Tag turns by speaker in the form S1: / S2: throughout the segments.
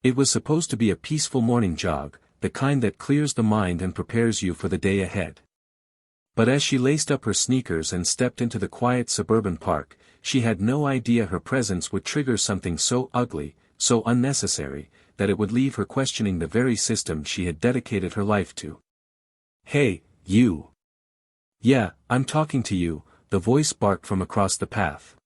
S1: It was supposed to be a peaceful morning jog, the kind that clears the mind and prepares you for the day ahead. But as she laced up her sneakers and stepped into the quiet suburban park, she had no idea her presence would trigger something so ugly, so unnecessary, that it would leave her questioning the very system she had dedicated her life to. "Hey, you!" "Yeah, I'm talking to you," the voice barked from across the path.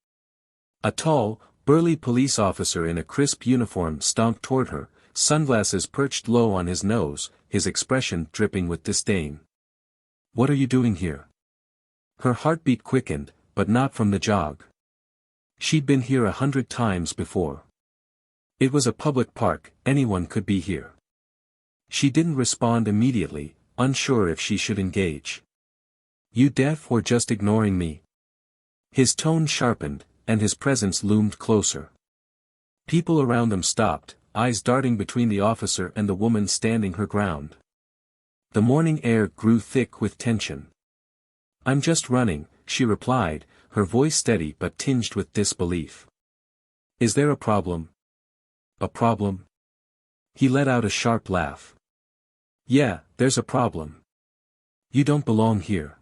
S1: A tall, burly police officer in a crisp uniform stomped toward her, sunglasses perched low on his nose, his expression dripping with disdain. "What are you doing here?" Her heartbeat quickened, but not from the jog. She'd been here 100 times before. It was a public park, anyone could be here. She didn't respond immediately, unsure if she should engage. "You deaf or just ignoring me?" His tone sharpened, and his presence loomed closer. People around them stopped, eyes darting between the officer and the woman standing her ground. The morning air grew thick with tension. "I'm just running," she replied, her voice steady but tinged with disbelief. "Is there a problem?" "A problem?" He let out a sharp laugh. "Yeah, there's a problem. You don't belong here."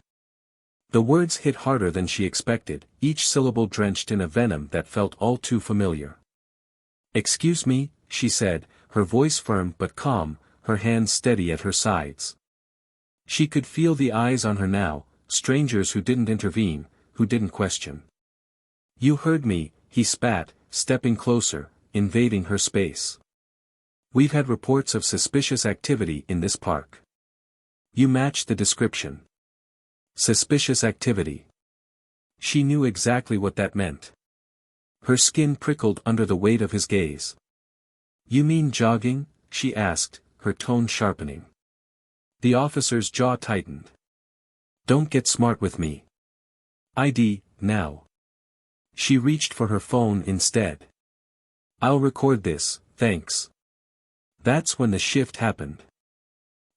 S1: The words hit harder than she expected, each syllable drenched in a venom that felt all too familiar. "Excuse me," she said, her voice firm but calm, her hands steady at her sides. She could feel the eyes on her now, strangers who didn't intervene, who didn't question. "You heard me," he spat, stepping closer, invading her space. "We've had reports of suspicious activity in this park. You match the description." Suspicious activity. She knew exactly what that meant. Her skin prickled under the weight of his gaze. "You mean jogging?" she asked, her tone sharpening. The officer's jaw tightened. "Don't get smart with me. ID, now." She reached for her phone instead. "I'll record this, thanks." That's when the shift happened.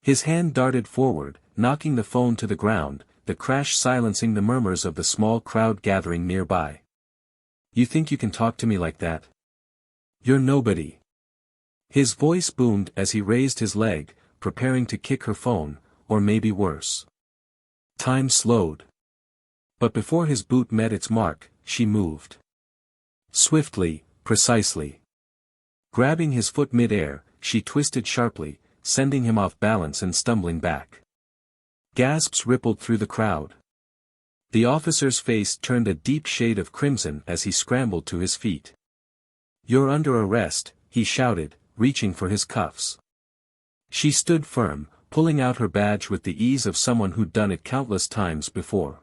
S1: His hand darted forward, knocking the phone to the ground, the crash silencing the murmurs of the small crowd gathering nearby. "You think you can talk to me like that? You're nobody." His voice boomed as he raised his leg, preparing to kick her phone, or maybe worse. Time slowed. But before his boot met its mark, she moved. Swiftly, precisely. Grabbing his foot mid-air, she twisted sharply, sending him off balance and stumbling back. Gasps rippled through the crowd. The officer's face turned a deep shade of crimson as he scrambled to his feet. "You're under arrest," he shouted, reaching for his cuffs. She stood firm, pulling out her badge with the ease of someone who'd done it countless times before.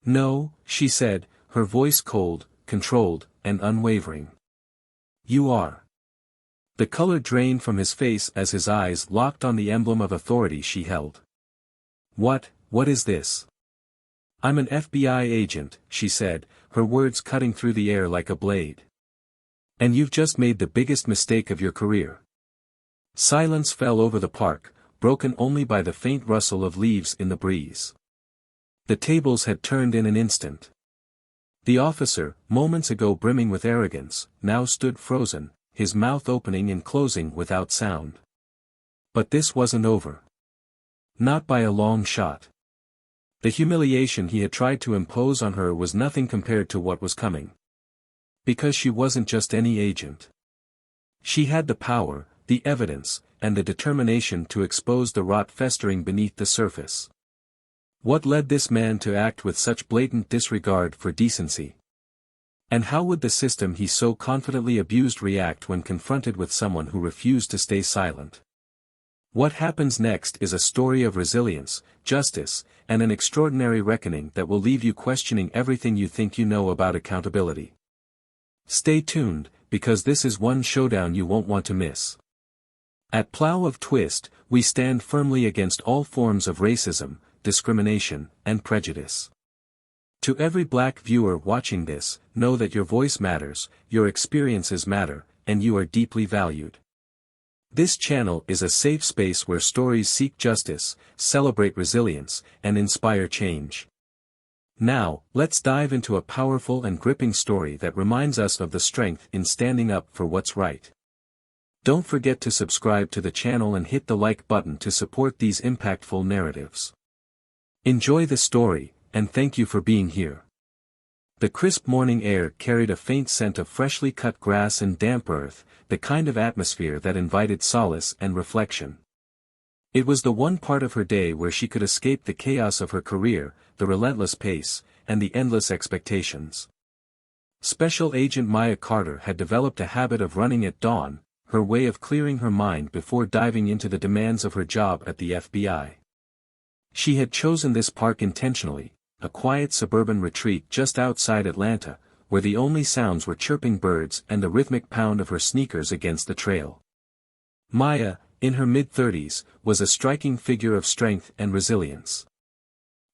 S1: "No," she said, her voice cold, controlled, and unwavering. "You are." The color drained from his face as his eyes locked on the emblem of authority she held. What is this?" "I'm an FBI agent," she said, her words cutting through the air like a blade. "And you've just made the biggest mistake of your career." Silence fell over the park, broken only by the faint rustle of leaves in the breeze. The tables had turned in an instant. The officer, moments ago brimming with arrogance, now stood frozen, his mouth opening and closing without sound. But this wasn't over. Not by a long shot. The humiliation he had tried to impose on her was nothing compared to what was coming. Because she wasn't just any agent. She had the power, the evidence, and the determination to expose the rot festering beneath the surface. What led this man to act with such blatant disregard for decency? And how would the system he so confidently abused react when confronted with someone who refused to stay silent? What happens next is a story of resilience, justice, and an extraordinary reckoning that will leave you questioning everything you think you know about accountability. Stay tuned, because this is one showdown you won't want to miss. At Plough of Twist, we stand firmly against all forms of racism, discrimination, and prejudice. To every Black viewer watching this, know that your voice matters, your experiences matter, and you are deeply valued. This channel is a safe space where stories seek justice, celebrate resilience, and inspire change. Now, let's dive into a powerful and gripping story that reminds us of the strength in standing up for what's right. Don't forget to subscribe to the channel and hit the like button to support these impactful narratives. Enjoy the story, and thank you for being here. The crisp morning air carried a faint scent of freshly cut grass and damp earth, the kind of atmosphere that invited solace and reflection. It was the one part of her day where she could escape the chaos of her career, the relentless pace, and the endless expectations. Special Agent Maya Carter had developed a habit of running at dawn, her way of clearing her mind before diving into the demands of her job at the FBI. She had chosen this park intentionally, a quiet suburban retreat just outside Atlanta, where the only sounds were chirping birds and the rhythmic pound of her sneakers against the trail. Maya, in her mid-30s, was a striking figure of strength and resilience.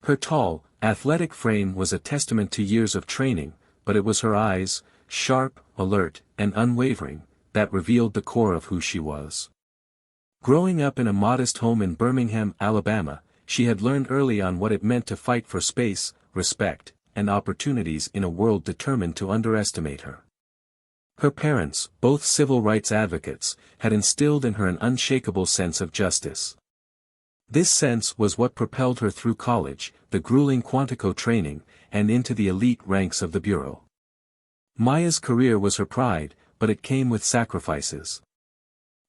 S1: Her tall, athletic frame was a testament to years of training, but it was her eyes, sharp, alert, and unwavering, that revealed the core of who she was. Growing up in a modest home in Birmingham, Alabama, she had learned early on what it meant to fight for space, respect, and opportunities in a world determined to underestimate her. Her parents, both civil rights advocates, had instilled in her an unshakable sense of justice. This sense was what propelled her through college, the grueling Quantico training, and into the elite ranks of the Bureau. Maya's career was her pride, but it came with sacrifices.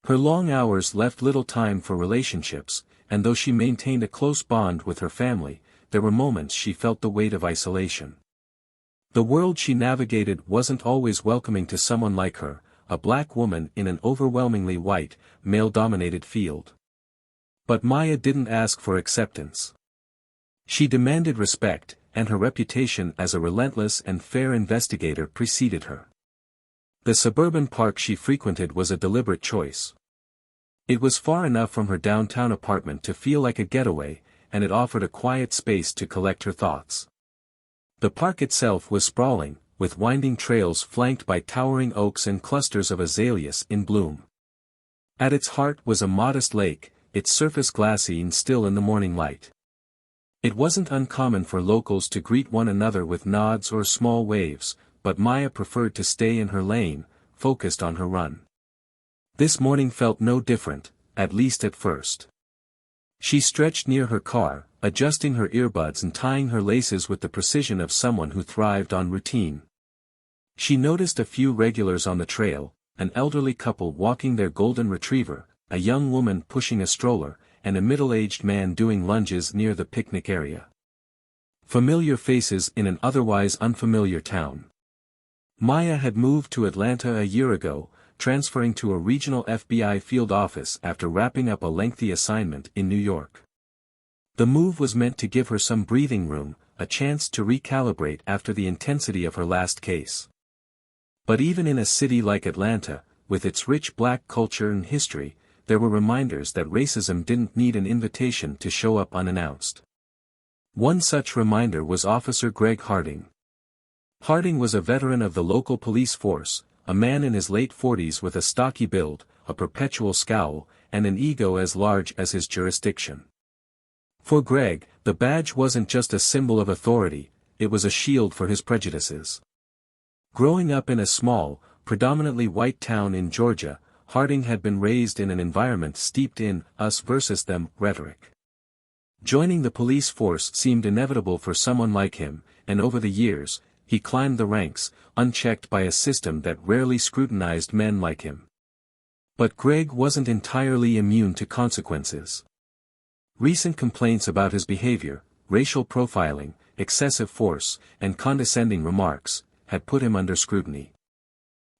S1: Her long hours left little time for relationships, and though she maintained a close bond with her family, there were moments she felt the weight of isolation. The world she navigated wasn't always welcoming to someone like her, a black woman in an overwhelmingly white, male-dominated field. But Maya didn't ask for acceptance. She demanded respect, and her reputation as a relentless and fair investigator preceded her. The suburban park she frequented was a deliberate choice. It was far enough from her downtown apartment to feel like a getaway, and it offered a quiet space to collect her thoughts. The park itself was sprawling, with winding trails flanked by towering oaks and clusters of azaleas in bloom. At its heart was a modest lake, its surface glassy and still in the morning light. It wasn't uncommon for locals to greet one another with nods or small waves, but Maya preferred to stay in her lane, focused on her run. This morning felt no different, at least at first. She stretched near her car, adjusting her earbuds and tying her laces with the precision of someone who thrived on routine. She noticed a few regulars on the trail, an elderly couple walking their golden retriever, a young woman pushing a stroller, and a middle-aged man doing lunges near the picnic area. Familiar faces in an otherwise unfamiliar town. Maya had moved to Atlanta a year ago, transferring to a regional FBI field office after wrapping up a lengthy assignment in New York. The move was meant to give her some breathing room, a chance to recalibrate after the intensity of her last case. But even in a city like Atlanta, with its rich black culture and history, there were reminders that racism didn't need an invitation to show up unannounced. One such reminder was Officer Greg Harding. Harding was a veteran of the local police force, a man in his late 40s with a stocky build, a perpetual scowl, and an ego as large as his jurisdiction. For Greg, the badge wasn't just a symbol of authority, it was a shield for his prejudices. Growing up in a small, predominantly white town in Georgia, Harding had been raised in an environment steeped in us versus them rhetoric. Joining the police force seemed inevitable for someone like him, and over the years, he climbed the ranks, unchecked by a system that rarely scrutinized men like him. But Greg wasn't entirely immune to consequences. Recent complaints about his behavior, racial profiling, excessive force, and condescending remarks, had put him under scrutiny.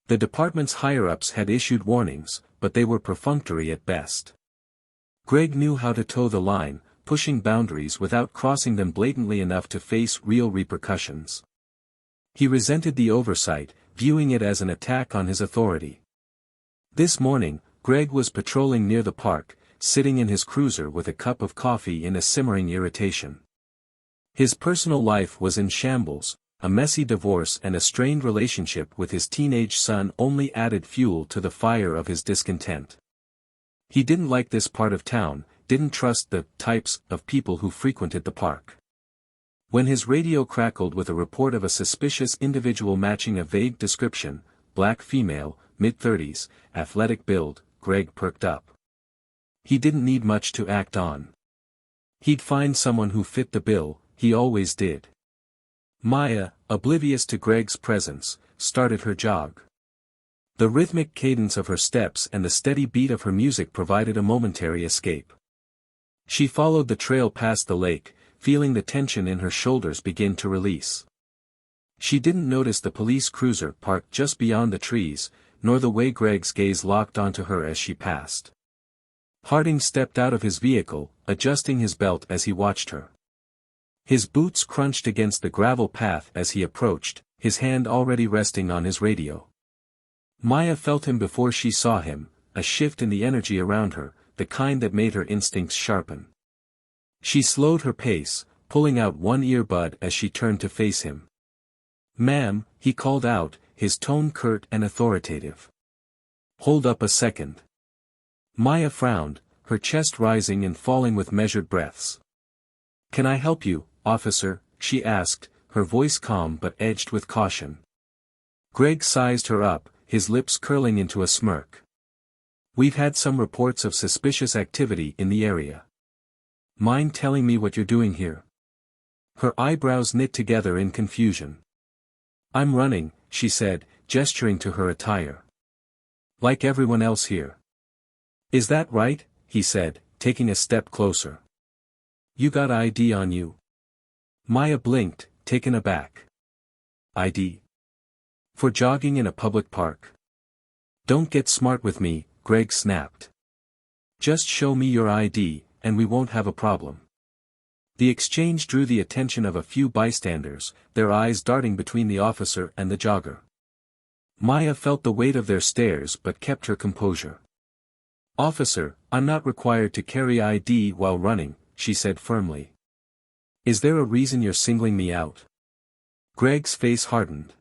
S1: The department's higher-ups had issued warnings, but they were perfunctory at best. Greg knew how to toe the line, pushing boundaries without crossing them blatantly enough to face real repercussions. He resented the oversight, viewing it as an attack on his authority. This morning, Greg was patrolling near the park, sitting in his cruiser with a cup of coffee in a simmering irritation. His personal life was in shambles, a messy divorce and a strained relationship with his teenage son only added fuel to the fire of his discontent. He didn't like this part of town, didn't trust the types of people who frequented the park. When his radio crackled with a report of a suspicious individual matching a vague description, black female, mid-30s, athletic build, Greg perked up. He didn't need much to act on. He'd find someone who fit the bill, he always did. Maya, oblivious to Greg's presence, started her jog. The rhythmic cadence of her steps and the steady beat of her music provided a momentary escape. She followed the trail past the lake, feeling the tension in her shoulders begin to release. She didn't notice the police cruiser parked just beyond the trees, nor the way Greg's gaze locked onto her as she passed. Harding stepped out of his vehicle, adjusting his belt as he watched her. His boots crunched against the gravel path as he approached, his hand already resting on his radio. Maya felt him before she saw him, a shift in the energy around her, the kind that made her instincts sharpen. She slowed her pace, pulling out one earbud as she turned to face him. "Ma'am," he called out, his tone curt and authoritative. "Hold up a second." Maya frowned, her chest rising and falling with measured breaths. "Can I help you, officer?" she asked, her voice calm but edged with caution. Greg sized her up, his lips curling into a smirk. "We've had some reports of suspicious activity in the area. Mind telling me what you're doing here?" Her eyebrows knit together in confusion. "I'm running," she said, gesturing to her attire. "Like everyone else here." "Is that right?" he said, taking a step closer. "You got ID on you?" Maya blinked, taken aback. "ID? For jogging in a public park?" "Don't get smart with me," Greg snapped. "Just show me your ID, and we won't have a problem." The exchange drew the attention of a few bystanders, their eyes darting between the officer and the jogger. Maya felt the weight of their stares but kept her composure. "Officer, I'm not required to carry ID while running," she said firmly. "Is there a reason you're singling me out?" Greg's face hardened.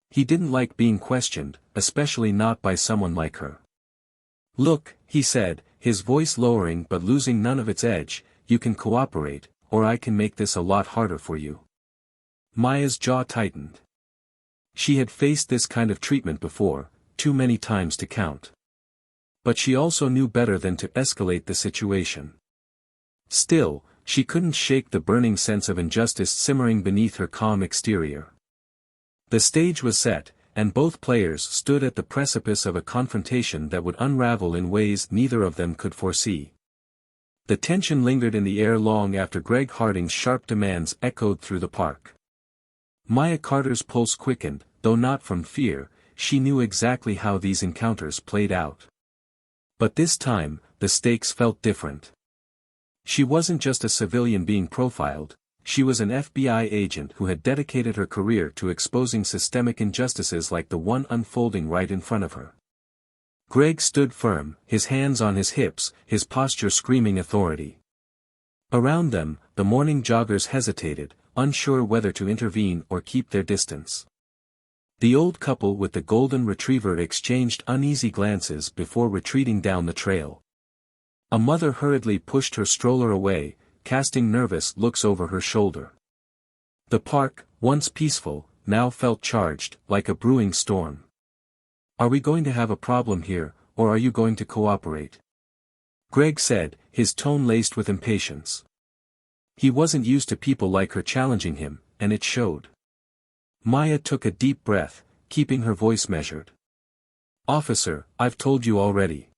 S1: He didn't like being questioned, especially not by someone like her. "Look," he said, his voice lowering but losing none of its edge, "you can cooperate, or I can make this a lot harder for you." Maya's jaw tightened. She had faced this kind of treatment before, too many times to count. But she also knew better than to escalate the situation. Still, she couldn't shake the burning sense of injustice simmering beneath her calm exterior. The stage was set, and both players stood at the precipice of a confrontation that would unravel in ways neither of them could foresee. The tension lingered in the air long after Greg Harding's sharp demands echoed through the park. Maya Carter's pulse quickened, though not from fear, she knew exactly how these encounters played out. But this time, the stakes felt different. She wasn't just a civilian being profiled, she was an FBI agent who had dedicated her career to exposing systemic injustices like the one unfolding right in front of her. Greg stood firm, his hands on his hips, his posture screaming authority. Around them, the morning joggers hesitated, unsure whether to intervene or keep their distance. The old couple with the golden retriever exchanged uneasy glances before retreating down the trail. A mother hurriedly pushed her stroller away, casting nervous looks over her shoulder. The park, once peaceful, now felt charged, like a brewing storm. "Are we going to have a problem here, or are you going to cooperate?" Greg said, his tone laced with impatience. He wasn't used to people like her challenging him, and it showed. Maya took a deep breath, keeping her voice measured. "Officer, I've told you already.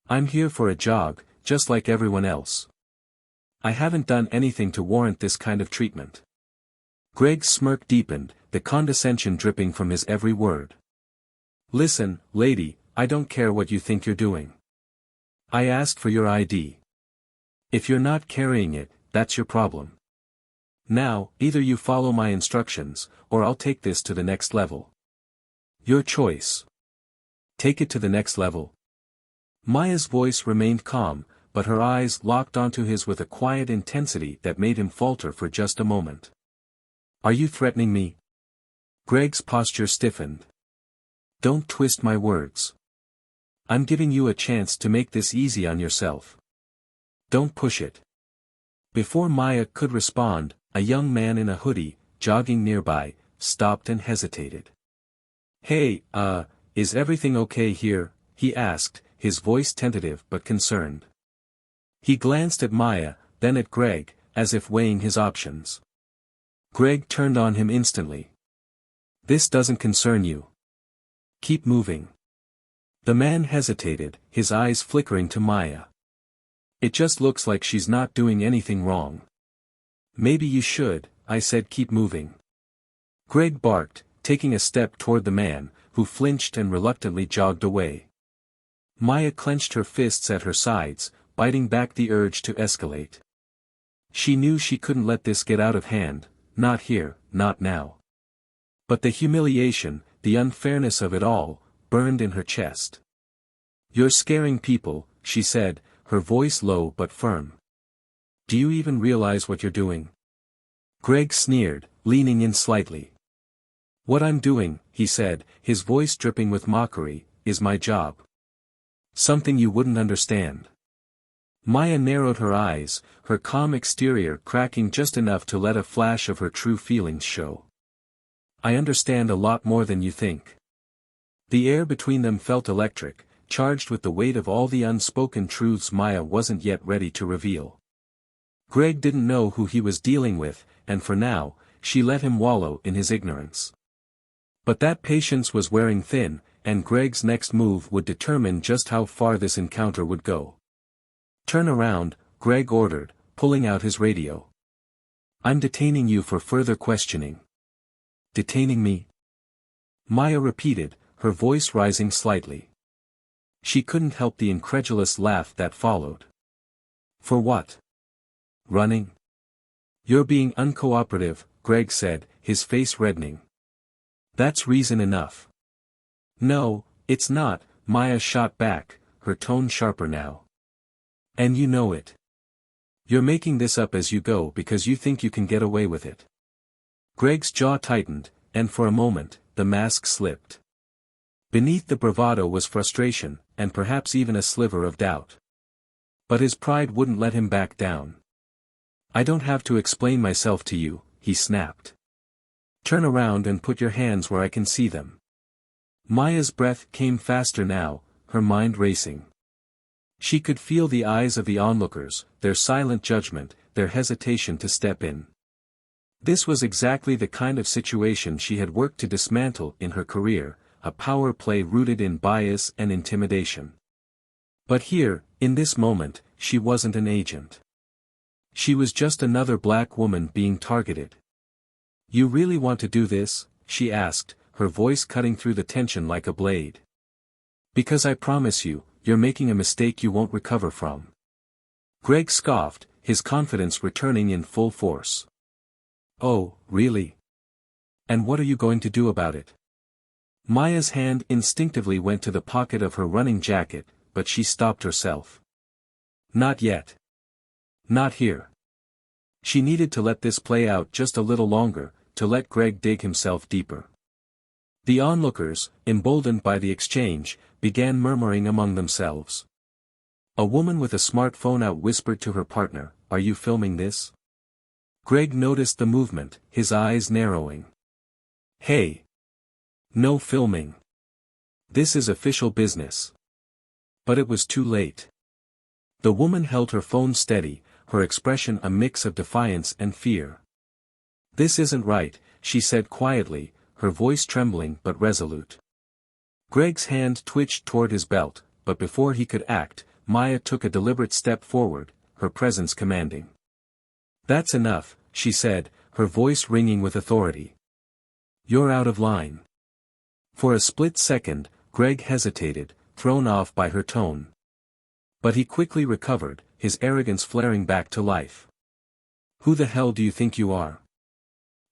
S1: I'm here for a jog, just like everyone else. I haven't done anything to warrant this kind of treatment." Greg's smirk deepened, the condescension dripping from his every word. "Listen, lady, I don't care what you think you're doing. I asked for your ID. If you're not carrying it, that's your problem. Now, either you follow my instructions, or I'll take this to the next level." "Your choice." "Take it to the next level." Maya's voice remained calm, but her eyes locked onto his with a quiet intensity that made him falter for just a moment. "Are you threatening me?" Greg's posture stiffened. "Don't twist my words. I'm giving you a chance to make this easy on yourself. Don't push it." Before Maya could respond, a young man in a hoodie, jogging nearby, stopped and hesitated. "Hey, is everything okay here?" he asked, his voice tentative but concerned. He glanced at Maya, then at Greg, as if weighing his options. Greg turned on him instantly. "This doesn't concern you. Keep moving." The man hesitated, his eyes flickering to Maya. "It just looks like she's not doing anything wrong." "Maybe you should," I said. "Keep moving." Greg barked, taking a step toward the man, who flinched and reluctantly jogged away. Maya clenched her fists at her sides, biting back the urge to escalate. She knew she couldn't let this get out of hand, not here, not now. But the humiliation, the unfairness of it all, burned in her chest. "You're scaring people," she said, her voice low but firm. "Do you even realize what you're doing?" Greg sneered, leaning in slightly. "What I'm doing," he said, his voice dripping with mockery, "is my job. Something you wouldn't understand." Maya narrowed her eyes, her calm exterior cracking just enough to let a flash of her true feelings show. "I understand a lot more than you think." The air between them felt electric, charged with the weight of all the unspoken truths Maya wasn't yet ready to reveal. Greg didn't know who he was dealing with, and for now, she let him wallow in his ignorance. But that patience was wearing thin, and Greg's next move would determine just how far this encounter would go. "Turn around," Greg ordered, pulling out his radio. "I'm detaining you for further questioning." "Detaining me?" Maya repeated, her voice rising slightly. She couldn't help the incredulous laugh that followed. "For what? Running?" "You're being uncooperative," Greg said, his face reddening. "That's reason enough." "No, it's not," Maya shot back, her tone sharper now. "And you know it. You're making this up as you go because you think you can get away with it." Greg's jaw tightened, and for a moment, the mask slipped. Beneath the bravado was frustration, and perhaps even a sliver of doubt. But his pride wouldn't let him back down. "I don't have to explain myself to you," he snapped. "Turn around and put your hands where I can see them." Maya's breath came faster now, her mind racing. She could feel the eyes of the onlookers, their silent judgment, their hesitation to step in. This was exactly the kind of situation she had worked to dismantle in her career, a power play rooted in bias and intimidation. But here, in this moment, she wasn't an agent. She was just another black woman being targeted. "You really want to do this?" she asked, her voice cutting through the tension like a blade. "Because I promise you, you're making a mistake you won't recover from." Greg scoffed, his confidence returning in full force. "Oh, really? And what are you going to do about it?" Maya's hand instinctively went to the pocket of her running jacket, but she stopped herself. "Not yet. Not here." She needed to let this play out just a little longer, to let Greg dig himself deeper. The onlookers, emboldened by the exchange, began murmuring among themselves. A woman with a smartphone out whispered to her partner, "Are you filming this?" Greg noticed the movement, his eyes narrowing. "Hey! No filming. This is official business." But it was too late. The woman held her phone steady, her expression a mix of defiance and fear. "This isn't right," she said quietly, her voice trembling but resolute. Greg's hand twitched toward his belt, but before he could act, Maya took a deliberate step forward, her presence commanding. "That's enough," she said, her voice ringing with authority. "You're out of line." For a split second, Greg hesitated, thrown off by her tone. But he quickly recovered, his arrogance flaring back to life. "Who the hell do you think you are?"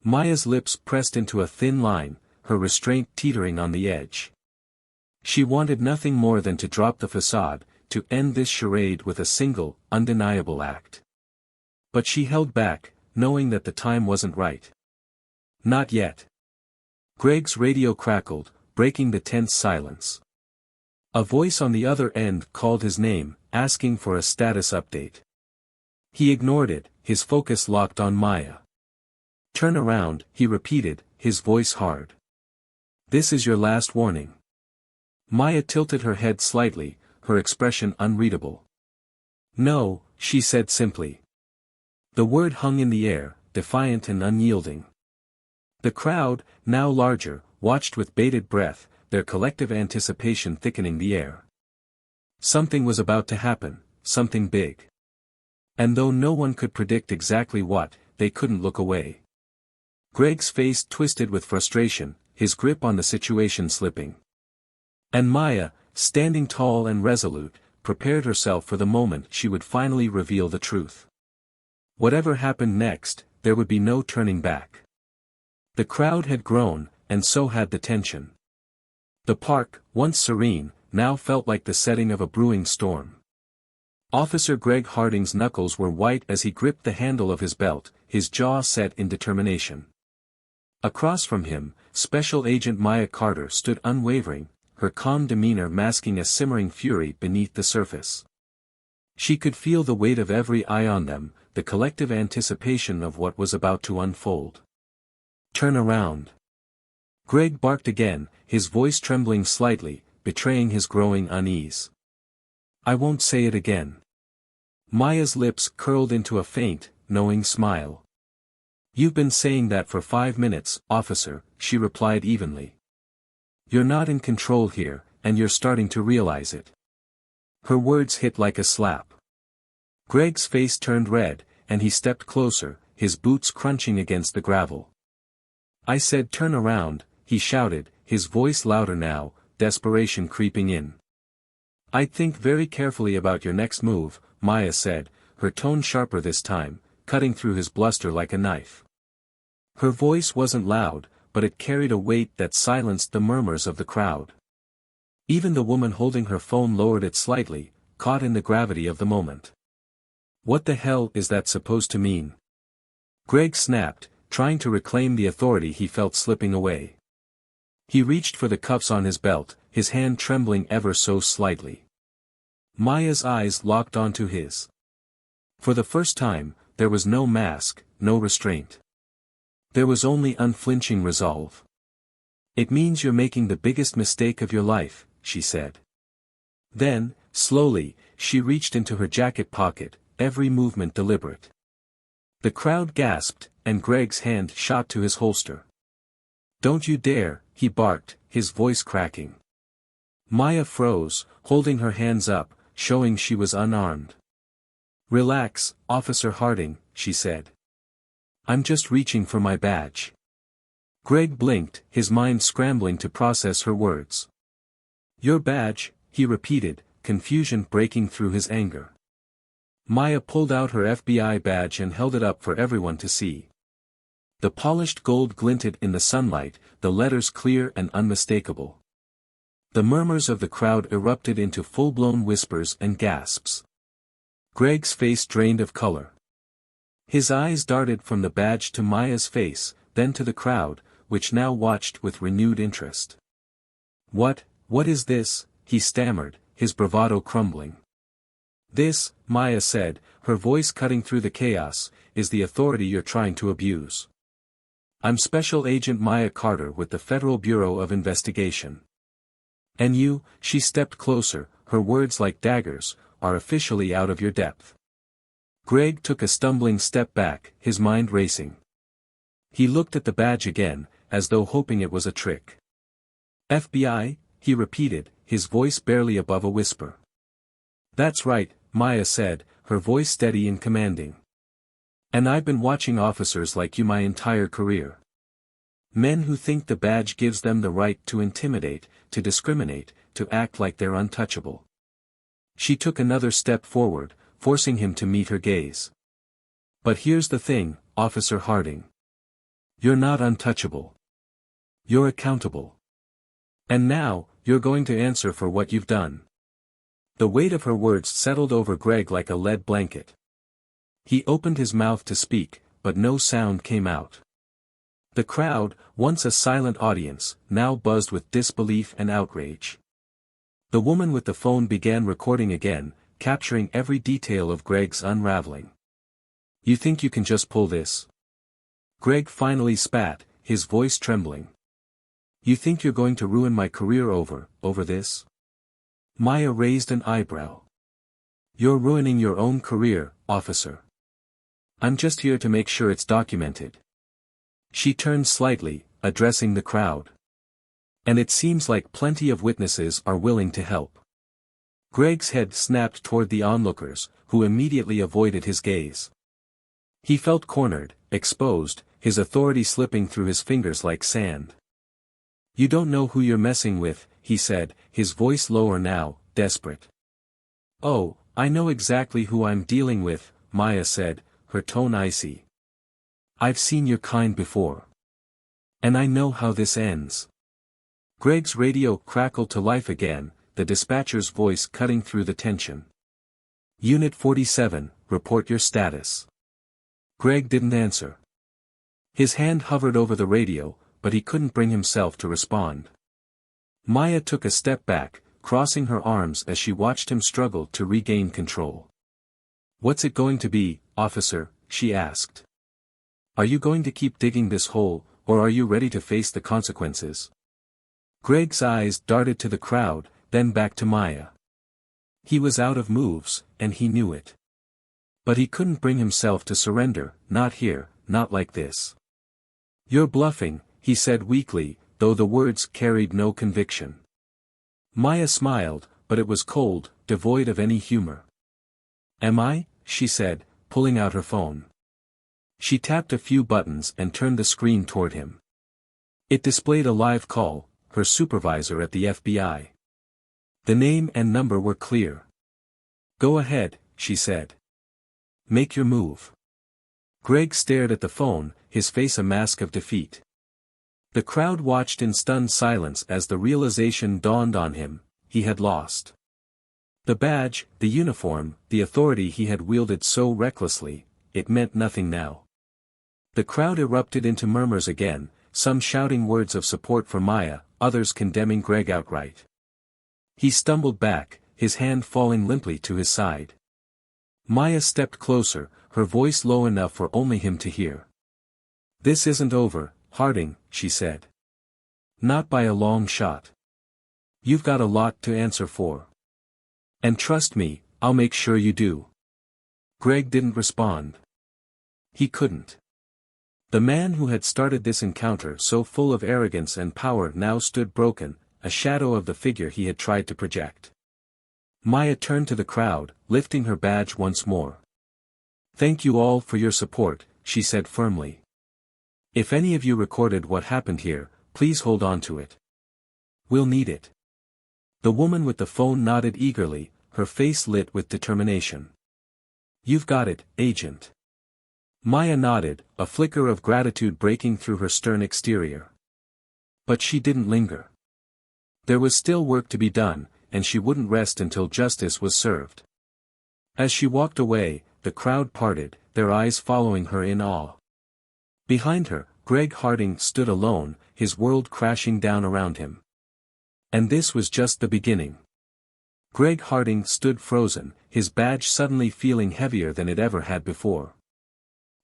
S1: Maya's lips pressed into a thin line, her restraint teetering on the edge. She wanted nothing more than to drop the facade, to end this charade with a single, undeniable act. But she held back, knowing that the time wasn't right. "Not yet." Greg's radio crackled, breaking the tense silence. A voice on the other end called his name, asking for a status update. He ignored it, his focus locked on Maya. "Turn around," he repeated, his voice hard. "This is your last warning." Maya tilted her head slightly, her expression unreadable. "No," she said simply. The word hung in the air, defiant and unyielding. The crowd, now larger, watched with bated breath, their collective anticipation thickening the air. Something was about to happen, something big. And though no one could predict exactly what, they couldn't look away. Greg's face twisted with frustration, his grip on the situation slipping. And Maya, standing tall and resolute, prepared herself for the moment she would finally reveal the truth. Whatever happened next, there would be no turning back. The crowd had grown, and so had the tension. The park, once serene, now felt like the setting of a brewing storm. Officer Greg Harding's knuckles were white as he gripped the handle of his belt, his jaw set in determination. Across from him, Special Agent Maya Carter stood unwavering, her calm demeanor masking a simmering fury beneath the surface. She could feel the weight of every eye on them, the collective anticipation of what was about to unfold. "Turn around." Greg barked again, his voice trembling slightly, betraying his growing unease. "I won't say it again." Maya's lips curled into a faint, knowing smile. "You've been saying that for 5 minutes, officer," she replied evenly. "You're not in control here, and you're starting to realize it." Her words hit like a slap. Greg's face turned red, and he stepped closer, his boots crunching against the gravel. "I said turn around," he shouted, his voice louder now, desperation creeping in. "I'd think very carefully about your next move," Maya said, her tone sharper this time, cutting through his bluster like a knife. Her voice wasn't loud, but it carried a weight that silenced the murmurs of the crowd. Even the woman holding her phone lowered it slightly, caught in the gravity of the moment. "What the hell is that supposed to mean?" Greg snapped, trying to reclaim the authority he felt slipping away. He reached for the cuffs on his belt, his hand trembling ever so slightly. Maya's eyes locked onto his. For the first time, there was no mask, no restraint. There was only unflinching resolve. "It means you're making the biggest mistake of your life," she said. Then, slowly, she reached into her jacket pocket, every movement deliberate. The crowd gasped, and Greg's hand shot to his holster. "Don't you dare," he barked, his voice cracking. Maya froze, holding her hands up, showing she was unarmed. "Relax, Officer Harding," she said. "I'm just reaching for my badge." Greg blinked, his mind scrambling to process her words. "Your badge," he repeated, confusion breaking through his anger. Maya pulled out her FBI badge and held it up for everyone to see. The polished gold glinted in the sunlight, the letters clear and unmistakable. The murmurs of the crowd erupted into full-blown whispers and gasps. Greg's face drained of color. His eyes darted from the badge to Maya's face, then to the crowd, which now watched with renewed interest. What is this?" he stammered, his bravado crumbling. "This," Maya said, her voice cutting through the chaos, "is the authority you're trying to abuse. I'm Special Agent Maya Carter with the Federal Bureau of Investigation. And you," she stepped closer, her words like daggers, "are officially out of your depth." Greg took a stumbling step back, his mind racing. He looked at the badge again, as though hoping it was a trick. "FBI?" he repeated, his voice barely above a whisper. "That's right," Maya said, her voice steady and commanding. "And I've been watching officers like you my entire career. Men who think the badge gives them the right to intimidate, to discriminate, to act like they're untouchable." She took another step forward, forcing him to meet her gaze. "But here's the thing, Officer Harding. You're not untouchable. You're accountable. And now, you're going to answer for what you've done." The weight of her words settled over Greg like a lead blanket. He opened his mouth to speak, but no sound came out. The crowd, once a silent audience, now buzzed with disbelief and outrage. The woman with the phone began recording again, capturing every detail of Greg's unraveling. "You think you can just pull this?" Greg finally spat, his voice trembling. "You think you're going to ruin my career over this?" Maya raised an eyebrow. You're ruining your own career, officer. I'm just here to make sure it's documented. She turned slightly, addressing the crowd. And it seems like plenty of witnesses are willing to help. Greg's head snapped toward the onlookers, who immediately avoided his gaze. He felt cornered, exposed, his authority slipping through his fingers like sand. You don't know who you're messing with, he said, his voice lower now, desperate. Oh, I know exactly who I'm dealing with, Maya said, her tone icy. I've seen your kind before. And I know how this ends. Greg's radio crackled to life again, the dispatcher's voice cutting through the tension. Unit 47, report your status. Greg didn't answer. His hand hovered over the radio, but he couldn't bring himself to respond. Maya took a step back, crossing her arms as she watched him struggle to regain control. What's it going to be, officer? She asked. Are you going to keep digging this hole, or are you ready to face the consequences? Greg's eyes darted to the crowd, then back to Maya. He was out of moves, and he knew it. But he couldn't bring himself to surrender, not here, not like this. You're bluffing, he said weakly, though the words carried no conviction. Maya smiled, but it was cold, devoid of any humor. Am I? She said, pulling out her phone. She tapped a few buttons and turned the screen toward him. It displayed a live call, her supervisor at the FBI. The name and number were clear. Go ahead, she said. Make your move. Greg stared at the phone, his face a mask of defeat. The crowd watched in stunned silence as the realization dawned on him, he had lost. The badge, the uniform, the authority he had wielded so recklessly, it meant nothing now. The crowd erupted into murmurs again, some shouting words of support for Maya, others condemning Greg outright. He stumbled back, his hand falling limply to his side. Maya stepped closer, her voice low enough for only him to hear. This isn't over, Harding, she said. Not by a long shot. You've got a lot to answer for. And trust me, I'll make sure you do. Greg didn't respond. He couldn't. The man who had started this encounter so full of arrogance and power now stood broken, a shadow of the figure he had tried to project. Maya turned to the crowd, lifting her badge once more. Thank you all for your support, she said firmly. If any of you recorded what happened here, please hold on to it. We'll need it. The woman with the phone nodded eagerly, her face lit with determination. You've got it, Agent. Maya nodded, a flicker of gratitude breaking through her stern exterior. But she didn't linger. There was still work to be done, and she wouldn't rest until justice was served. As she walked away, the crowd parted, their eyes following her in awe. Behind her, Greg Harding stood alone, his world crashing down around him. And this was just the beginning. Greg Harding stood frozen, his badge suddenly feeling heavier than it ever had before.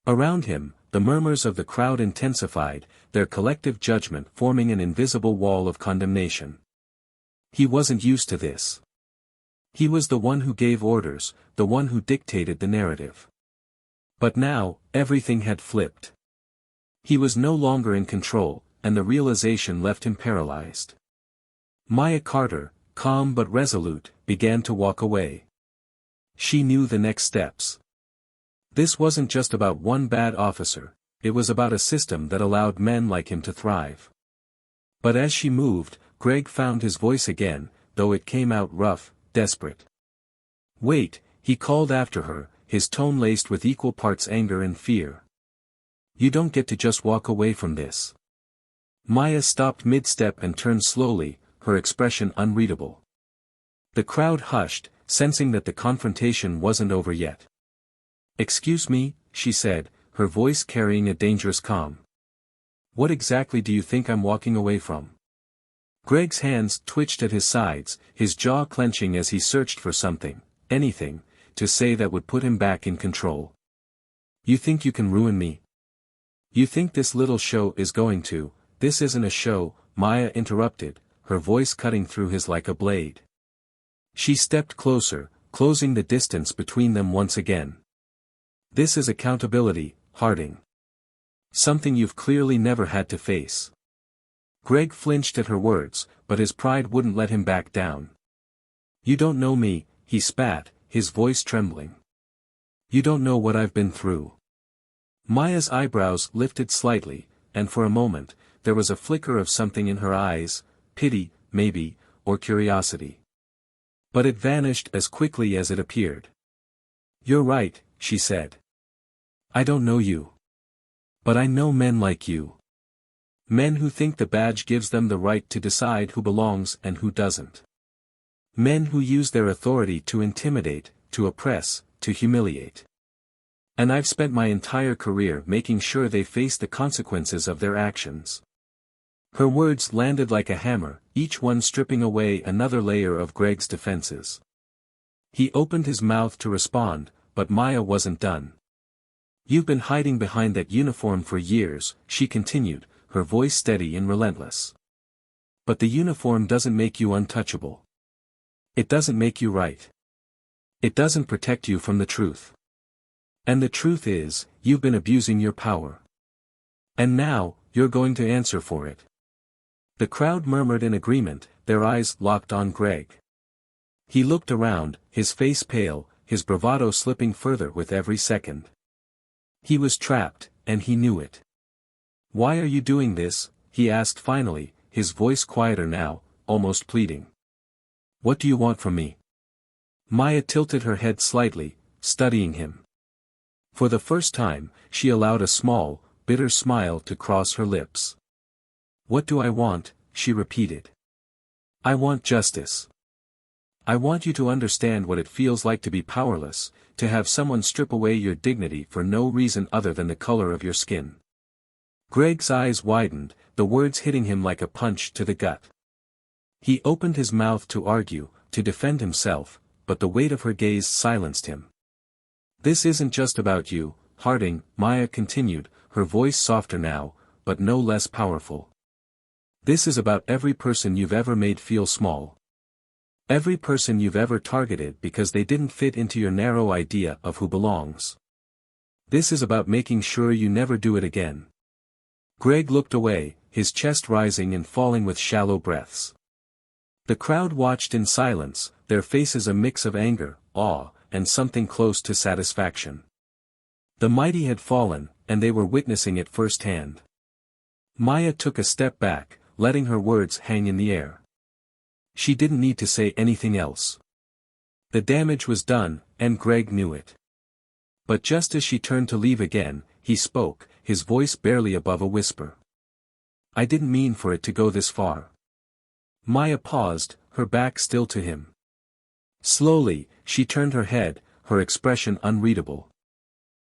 S1: Around him, the murmurs of the crowd intensified, their collective judgment forming an invisible wall of condemnation. He wasn't used to this. He was the one who gave orders, the one who dictated the narrative. But now, everything had flipped. He was no longer in control, and the realization left him paralyzed. Maya Carter, calm but resolute, began to walk away. She knew the next steps. This wasn't just about one bad officer, it was about a system that allowed men like him to thrive. But as she moved, Greg found his voice again, though it came out rough, desperate. Wait, he called after her, his tone laced with equal parts anger and fear. You don't get to just walk away from this. Maya stopped mid-step and turned slowly, her expression unreadable. The crowd hushed, sensing that the confrontation wasn't over yet. Excuse me, she said, her voice carrying a dangerous calm. What exactly do you think I'm walking away from? Greg's hands twitched at his sides, his jaw clenching as he searched for something, anything, to say that would put him back in control. You think you can ruin me? You think this little show is going to? This isn't a show, Maya interrupted, her voice cutting through his like a blade. She stepped closer, closing the distance between them once again. This is accountability, Harding. Something you've clearly never had to face. Greg flinched at her words, but his pride wouldn't let him back down. You don't know me, he spat, his voice trembling. You don't know what I've been through. Maya's eyebrows lifted slightly, and for a moment, there was a flicker of something in her eyes, pity, maybe, or curiosity. But it vanished as quickly as it appeared. You're right, she said. I don't know you. But I know men like you. Men who think the badge gives them the right to decide who belongs and who doesn't. Men who use their authority to intimidate, to oppress, to humiliate. And I've spent my entire career making sure they face the consequences of their actions. Her words landed like a hammer, each one stripping away another layer of Greg's defenses. He opened his mouth to respond, but Maya wasn't done. You've been hiding behind that uniform for years, she continued, her voice steady and relentless. But the uniform doesn't make you untouchable. It doesn't make you right. It doesn't protect you from the truth. And the truth is, you've been abusing your power. And now, you're going to answer for it. The crowd murmured in agreement, their eyes locked on Greg. He looked around, his face pale, his bravado slipping further with every second. He was trapped, and he knew it. Why are you doing this? He asked finally, his voice quieter now, almost pleading. What do you want from me? Maya tilted her head slightly, studying him. For the first time, she allowed a small, bitter smile to cross her lips. What do I want? She repeated. I want justice. I want you to understand what it feels like to be powerless, to have someone strip away your dignity for no reason other than the color of your skin. Greg's eyes widened, the words hitting him like a punch to the gut. He opened his mouth to argue, to defend himself, but the weight of her gaze silenced him. This isn't just about you, Harding, Maya continued, her voice softer now, but no less powerful. This is about every person you've ever made feel small. Every person you've ever targeted because they didn't fit into your narrow idea of who belongs. This is about making sure you never do it again. Greg looked away, his chest rising and falling with shallow breaths. The crowd watched in silence, their faces a mix of anger, awe, and something close to satisfaction. The mighty had fallen, and they were witnessing it firsthand. Maya took a step back, letting her words hang in the air. She didn't need to say anything else. The damage was done, and Greg knew it. But just as she turned to leave again, he spoke, his voice barely above a whisper. I didn't mean for it to go this far. Maya paused, her back still to him. Slowly, she turned her head, her expression unreadable.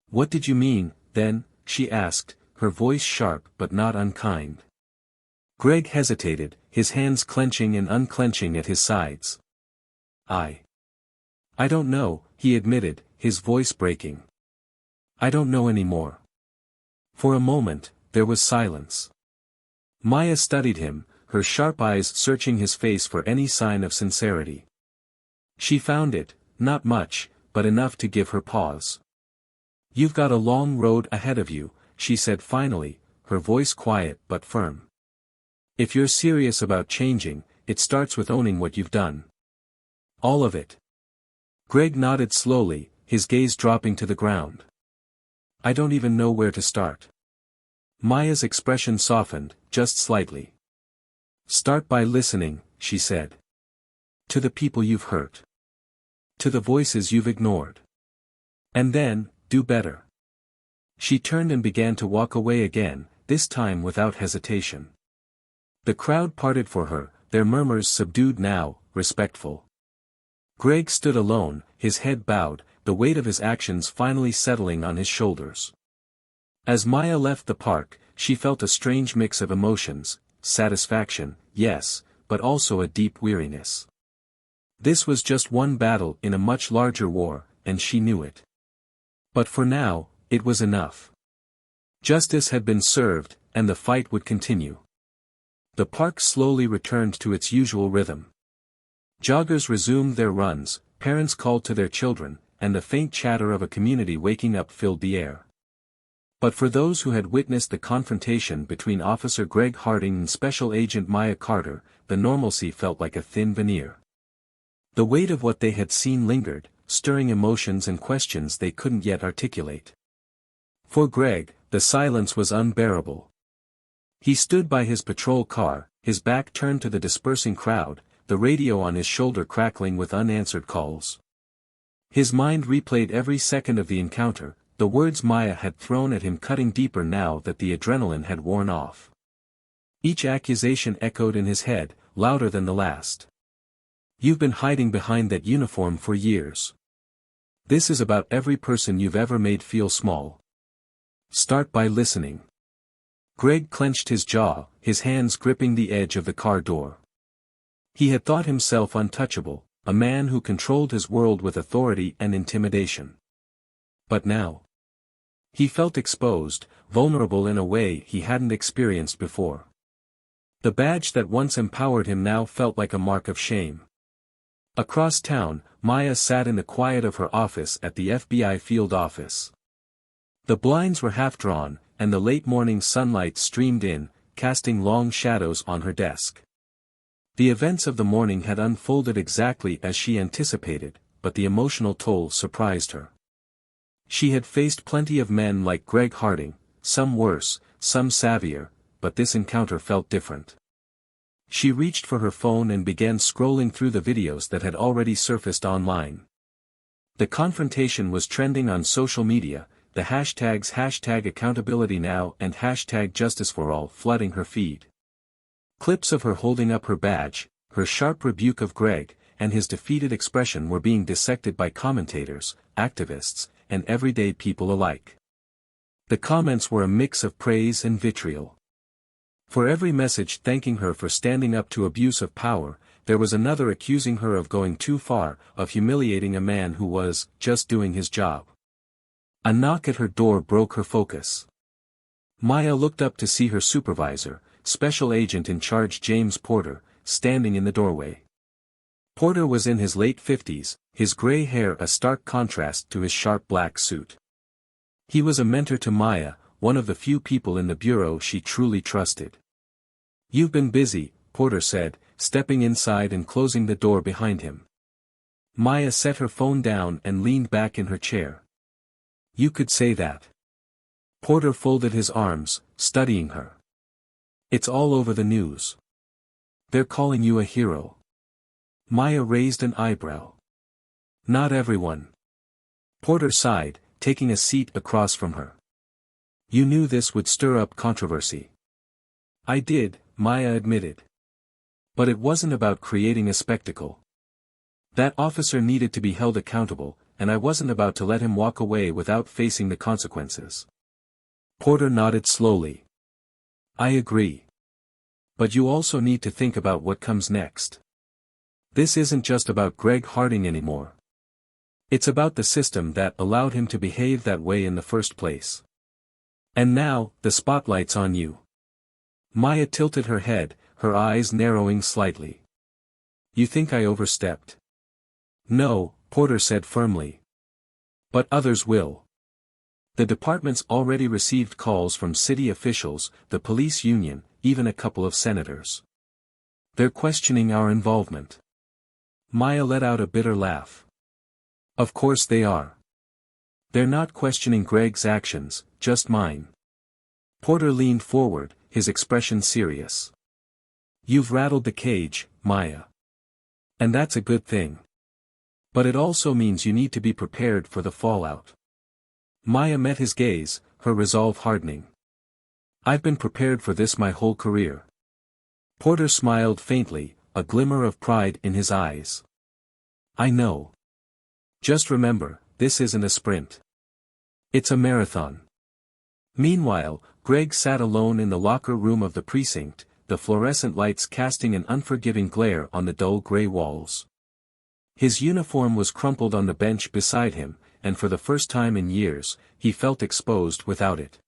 S1: What did you mean, then? She asked, her voice sharp but not unkind. Greg hesitated, his hands clenching and unclenching at his sides. I don't know, he admitted, his voice breaking. I don't know anymore. For a moment, there was silence. Maya studied him, her sharp eyes searching his face for any sign of sincerity. She found it, not much, but enough to give her pause. You've got a long road ahead of you, she said finally, her voice quiet but firm. If you're serious about changing, it starts with owning what you've done. All of it. Greg nodded slowly, his gaze dropping to the ground. I don't even know where to start. Maya's expression softened, just slightly. Start by listening, she said. To the people you've hurt. To the voices you've ignored. And then, do better. She turned and began to walk away again, this time without hesitation. The crowd parted for her, their murmurs subdued now, respectful. Greg stood alone, his head bowed, the weight of his actions finally settling on his shoulders. As Maya left the park, she felt a strange mix of emotions, satisfaction, yes, but also a deep weariness. This was just one battle in a much larger war, and she knew it. But for now, it was enough. Justice had been served, and the fight would continue. The park slowly returned to its usual rhythm. Joggers resumed their runs, parents called to their children, and the faint chatter of a community waking up filled the air. But for those who had witnessed the confrontation between Officer Greg Harding and Special Agent Maya Carter, the normalcy felt like a thin veneer. The weight of what they had seen lingered, stirring emotions and questions they couldn't yet articulate. For Greg, the silence was unbearable. He stood by his patrol car, his back turned to the dispersing crowd, the radio on his shoulder crackling with unanswered calls. His mind replayed every second of the encounter, the words Maya had thrown at him cutting deeper now that the adrenaline had worn off. Each accusation echoed in his head, louder than the last. "You've been hiding behind that uniform for years. This is about every person you've ever made feel small. Start by listening." Greg clenched his jaw, his hands gripping the edge of the car door. He had thought himself untouchable, a man who controlled his world with authority and intimidation. But now, he felt exposed, vulnerable in a way he hadn't experienced before. The badge that once empowered him now felt like a mark of shame. Across town, Maya sat in the quiet of her office at the FBI field office. The blinds were half drawn, and the late morning sunlight streamed in, casting long shadows on her desk. The events of the morning had unfolded exactly as she anticipated, but the emotional toll surprised her. She had faced plenty of men like Greg Harding, some worse, some savvier, but this encounter felt different. She reached for her phone and began scrolling through the videos that had already surfaced online. The confrontation was trending on social media, the hashtags #AccountabilityNow and #JusticeForAll flooding her feed. Clips of her holding up her badge, her sharp rebuke of Greg, and his defeated expression were being dissected by commentators, activists, and everyday people alike. The comments were a mix of praise and vitriol. For every message thanking her for standing up to abuse of power, there was another accusing her of going too far, of humiliating a man who was just doing his job. A knock at her door broke her focus. Maya looked up to see her supervisor, Special Agent in Charge James Porter, standing in the doorway. Porter was in his late 50s, his gray hair a stark contrast to his sharp black suit. He was a mentor to Maya, one of the few people in the bureau she truly trusted. "You've been busy," Porter said, stepping inside and closing the door behind him. Maya set her phone down and leaned back in her chair. "You could say that." Porter folded his arms, studying her. "It's all over the news. They're calling you a hero." Maya raised an eyebrow. "Not everyone." Porter sighed, taking a seat across from her. "You knew this would stir up controversy." "I did," Maya admitted. "But it wasn't about creating a spectacle. That officer needed to be held accountable, and I wasn't about to let him walk away without facing the consequences." Porter nodded slowly. "I agree. But you also need to think about what comes next. This isn't just about Greg Harding anymore. It's about the system that allowed him to behave that way in the first place. And now, the spotlight's on you." Maya tilted her head, her eyes narrowing slightly. "You think I overstepped?" "No," Porter said firmly. "But others will. The department's already received calls from city officials, the police union, even a couple of senators. They're questioning our involvement." Maya let out a bitter laugh. "Of course they are. They're not questioning Greg's actions, just mine." Porter leaned forward, his expression serious. "You've rattled the cage, Maya. And that's a good thing. But it also means you need to be prepared for the fallout." Maya met his gaze, her resolve hardening. "I've been prepared for this my whole career." Porter smiled faintly, a glimmer of pride in his eyes. "I know. Just remember, this isn't a sprint. It's a marathon." Meanwhile, Greg sat alone in the locker room of the precinct, the fluorescent lights casting an unforgiving glare on the dull gray walls. His uniform was crumpled on the bench beside him, and for the first time in years, he felt exposed without it.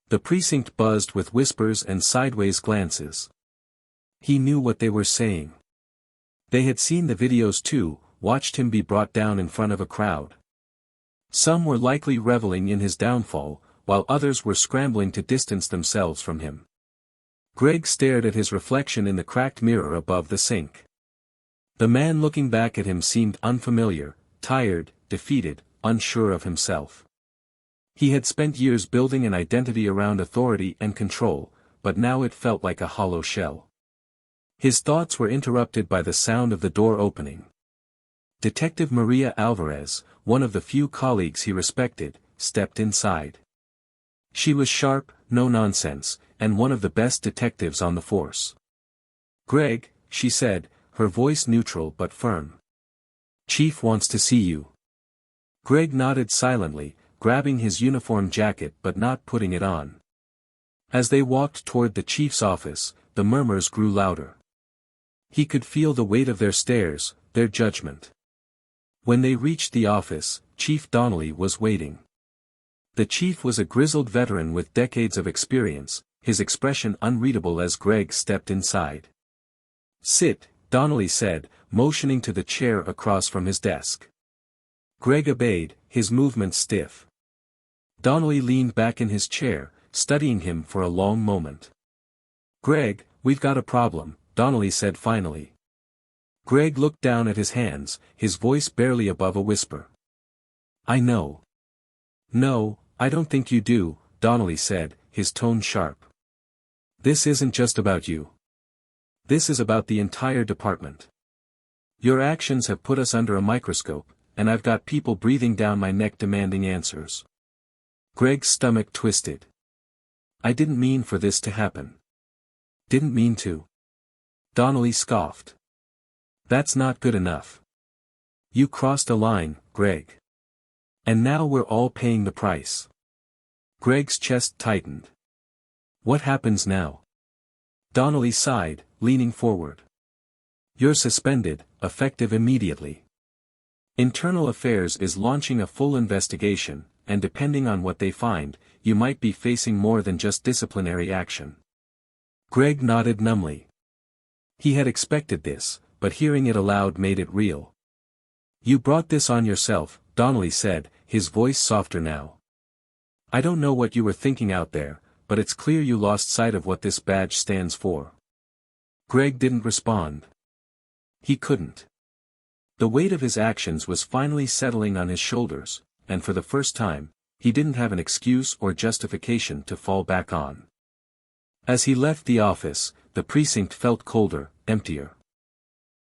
S1: The precinct buzzed with whispers and sideways glances. He knew what they were saying. They had seen the videos too, watched him be brought down in front of a crowd. Some were likely reveling in his downfall, while others were scrambling to distance themselves from him. Greg stared at his reflection in the cracked mirror above the sink. The man looking back at him seemed unfamiliar, tired, defeated, unsure of himself. He had spent years building an identity around authority and control, but now it felt like a hollow shell. His thoughts were interrupted by the sound of the door opening. Detective Maria Alvarez, one of the few colleagues he respected, stepped inside. She was sharp, no-nonsense, and one of the best detectives on the force. "Greg," she said, her voice neutral but firm. "Chief wants to see you." Greg nodded silently, grabbing his uniform jacket but not putting it on. As they walked toward the chief's office, the murmurs grew louder. He could feel the weight of their stares, their judgment. When they reached the office, Chief Donnelly was waiting. The chief was a grizzled veteran with decades of experience, his expression unreadable as Greg stepped inside. "Sit," Donnelly said, motioning to the chair across from his desk. Greg obeyed, his movements stiff. Donnelly leaned back in his chair, studying him for a long moment. "Greg, we've got a problem," Donnelly said finally. Greg looked down at his hands, his voice barely above a whisper. "I know." "No, I don't think you do," Donnelly said, his tone sharp. "This isn't just about you. This is about the entire department. Your actions have put us under a microscope, and I've got people breathing down my neck demanding answers." Greg's stomach twisted. "I didn't mean for this to happen." "Didn't mean to?" Donnelly scoffed. "That's not good enough. You crossed a line, Greg. And now we're all paying the price." Greg's chest tightened. "What happens now?" Donnelly sighed, leaning forward. "You're suspended, effective immediately. Internal Affairs is launching a full investigation, and depending on what they find, you might be facing more than just disciplinary action." Greg nodded numbly. He had expected this, but hearing it aloud made it real. "You brought this on yourself," Donnelly said, his voice softer now. "I don't know what you were thinking out there, but it's clear you lost sight of what this badge stands for." Greg didn't respond. He couldn't. The weight of his actions was finally settling on his shoulders, and for the first time, he didn't have an excuse or justification to fall back on. As he left the office, the precinct felt colder, emptier.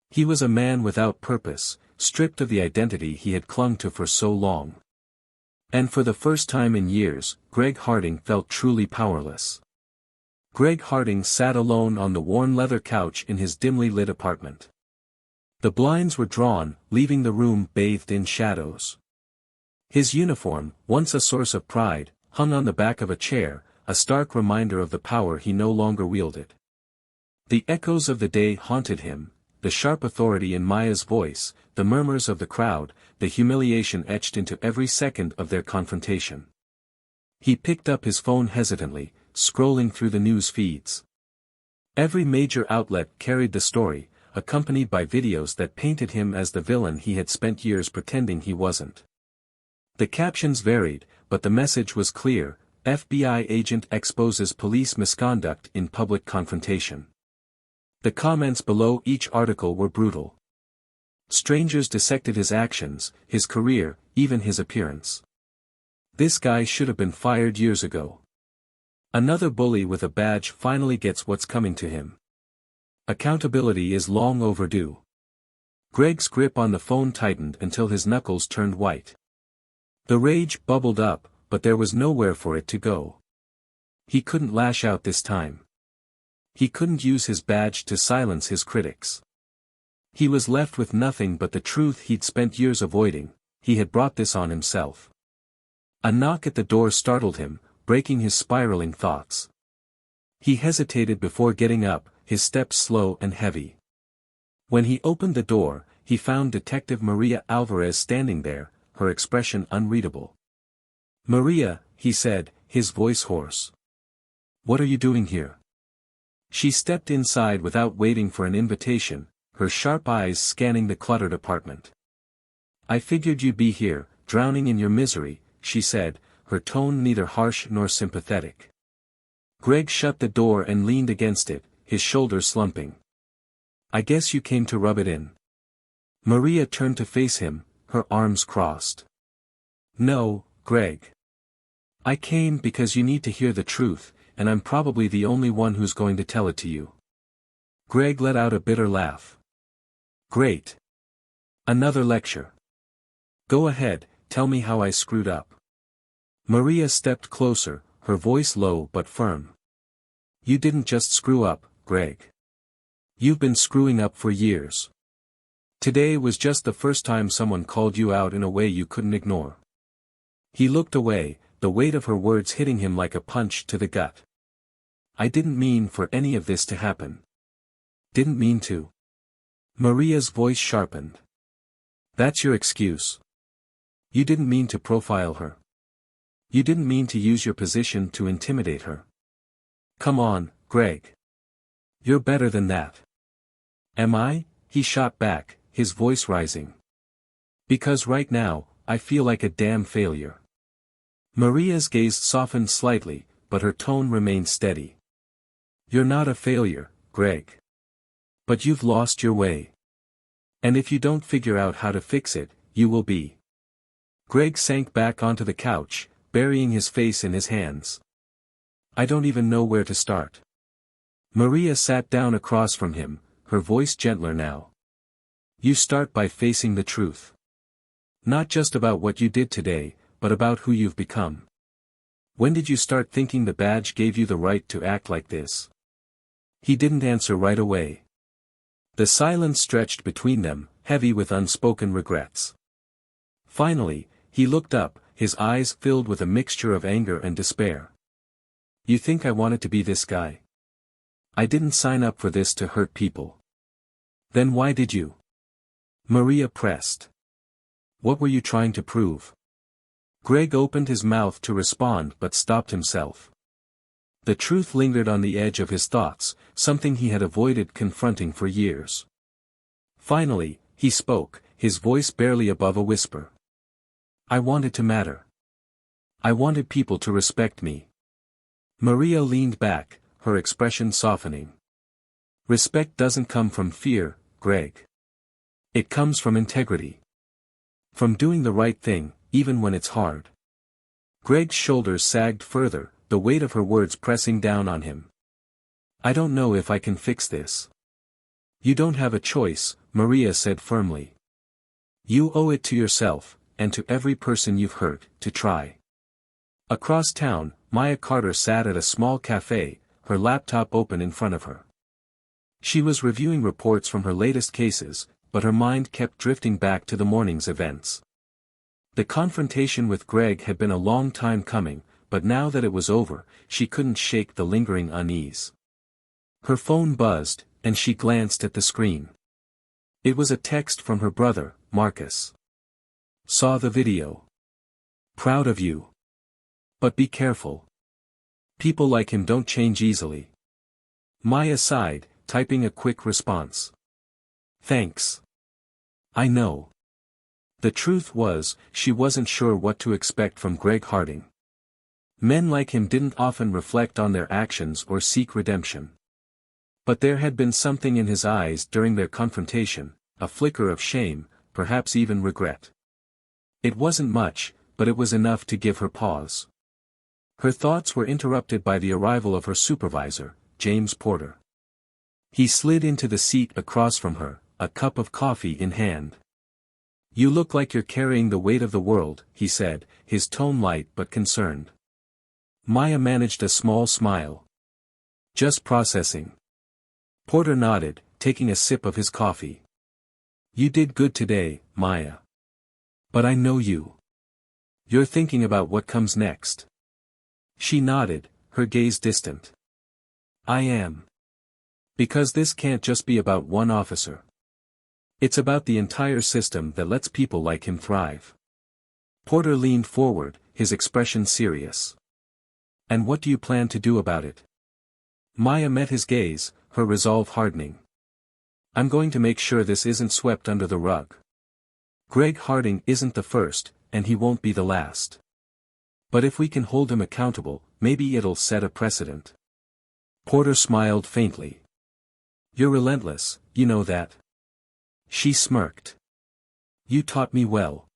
S1: He was a man without purpose, stripped of the identity he had clung to for so long. And for the first time in years, Greg Harding felt truly powerless. Greg Harding sat alone on the worn leather couch in his dimly lit apartment. The blinds were drawn, leaving the room bathed in shadows. His uniform, once a source of pride, hung on the back of a chair, a stark reminder of the power he no longer wielded. The echoes of the day haunted him, the sharp authority in Maya's voice, the murmurs of the crowd, the humiliation etched into every second of their confrontation. He picked up his phone hesitantly, scrolling through the news feeds. Every major outlet carried the story, accompanied by videos that painted him as the villain he had spent years pretending he wasn't. The captions varied, but the message was clear: FBI agent exposes police misconduct in public confrontation. The comments below each article were brutal. Strangers dissected his actions, his career, even his appearance. This guy should have been fired years ago. Another bully with a badge finally gets what's coming to him. Accountability is long overdue. Greg's grip on the phone tightened until his knuckles turned white. The rage bubbled up, but there was nowhere for it to go. He couldn't lash out this time. He couldn't use his badge to silence his critics. He was left with nothing but the truth he'd spent years avoiding: he had brought this on himself. A knock at the door startled him, breaking his spiraling thoughts. He hesitated before getting up, his steps slow and heavy. When he opened the door, he found Detective Maria Alvarez standing there, her expression unreadable. "Maria," he said, his voice hoarse. "What are you doing here?" She stepped inside without waiting for an invitation, her sharp eyes scanning the cluttered apartment. "I figured you'd be here, drowning in your misery," she said, her tone neither harsh nor sympathetic. Greg shut the door and leaned against it, his shoulders slumping. "I guess you came to rub it in." Maria turned to face him, her arms crossed. "No, Greg. I came because you need to hear the truth, and I'm probably the only one who's going to tell it to you." Greg let out a bitter laugh. "Great. Another lecture. Go ahead, tell me how I screwed up." Maria stepped closer, her voice low but firm. "You didn't just screw up, Greg. You've been screwing up for years. Today was just the first time someone called you out in a way you couldn't ignore." He looked away, the weight of her words hitting him like a punch to the gut. "I didn't mean for any of this to happen. Didn't mean to." Maria's voice sharpened. "That's your excuse. You didn't mean to profile her. You didn't mean to use your position to intimidate her. Come on, Greg. You're better than that." "Am I?" he shot back, his voice rising. "Because right now, I feel like a damn failure." Maria's gaze softened slightly, but her tone remained steady. "You're not a failure, Greg. But you've lost your way. And if you don't figure out how to fix it, you will be." Greg sank back onto the couch, burying his face in his hands. "I don't even know where to start." Maria sat down across from him, her voice gentler now. "You start by facing the truth. Not just about what you did today, but about who you've become. When did you start thinking the badge gave you the right to act like this?" He didn't answer right away. The silence stretched between them, heavy with unspoken regrets. Finally, he looked up, his eyes filled with a mixture of anger and despair. "You think I wanted to be this guy? I didn't sign up for this to hurt people. Then why did you?" Maria pressed. "What were you trying to prove?" Greg opened his mouth to respond but stopped himself. The truth lingered on the edge of his thoughts, something he had avoided confronting for years. Finally, he spoke, his voice barely above a whisper. "I wanted to matter. I wanted people to respect me." Maria leaned back, her expression softening. "Respect doesn't come from fear, Greg. It comes from integrity. From doing the right thing, even when it's hard." Greg's shoulders sagged further, the weight of her words pressing down on him. "I don't know if I can fix this." "You don't have a choice," Maria said firmly. "You owe it to yourself, and to every person you've hurt, to try." Across town, Maya Carter sat at a small cafe, her laptop open in front of her. She was reviewing reports from her latest cases, but her mind kept drifting back to the morning's events. The confrontation with Greg had been a long time coming, but now that it was over, she couldn't shake the lingering unease. Her phone buzzed, and she glanced at the screen. It was a text from her brother, Marcus. "Saw the video. Proud of you. But be careful. People like him don't change easily." Maya sighed, typing a quick response. "Thanks. I know." The truth was, she wasn't sure what to expect from Greg Harding. Men like him didn't often reflect on their actions or seek redemption. But there had been something in his eyes during their confrontation, a flicker of shame, perhaps even regret. It wasn't much, but it was enough to give her pause. Her thoughts were interrupted by the arrival of her supervisor, James Porter. He slid into the seat across from her, a cup of coffee in hand. "You look like you're carrying the weight of the world," he said, his tone light but concerned. Maya managed a small smile. "Just processing." Porter nodded, taking a sip of his coffee. "You did good today, Maya. But I know you. You're thinking about what comes next." She nodded, her gaze distant. "I am. Because this can't just be about one officer. It's about the entire system that lets people like him thrive." Porter leaned forward, his expression serious. "And what do you plan to do about it?" Maya met his gaze, her resolve hardening. I'm going to make sure this isn't swept under the rug. Greg Harding isn't the first, and he won't be the last. But if we can hold him accountable, maybe it'll set a precedent. Porter smiled faintly. You're relentless, you know that. She smirked. You taught me well.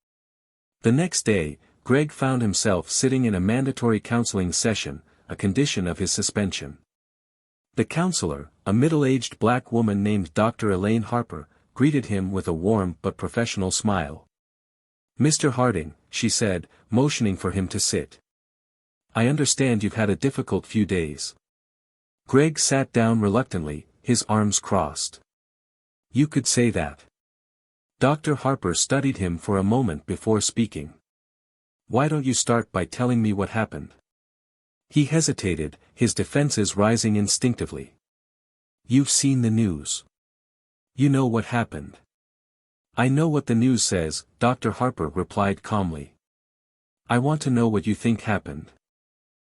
S1: The next day, Greg found himself sitting in a mandatory counseling session, a condition of his suspension. The counselor, a middle-aged black woman named Dr. Elaine Harper, greeted him with a warm but professional smile. Mr. Harding, she said, motioning for him to sit. I understand you've had a difficult few days. Greg sat down reluctantly, his arms crossed. You could say that. Dr. Harper studied him for a moment before speaking. Why don't you start by telling me what happened? He hesitated, his defenses rising instinctively. You've seen the news. You know what happened. I know what the news says, Dr. Harper replied calmly. I want to know what you think happened.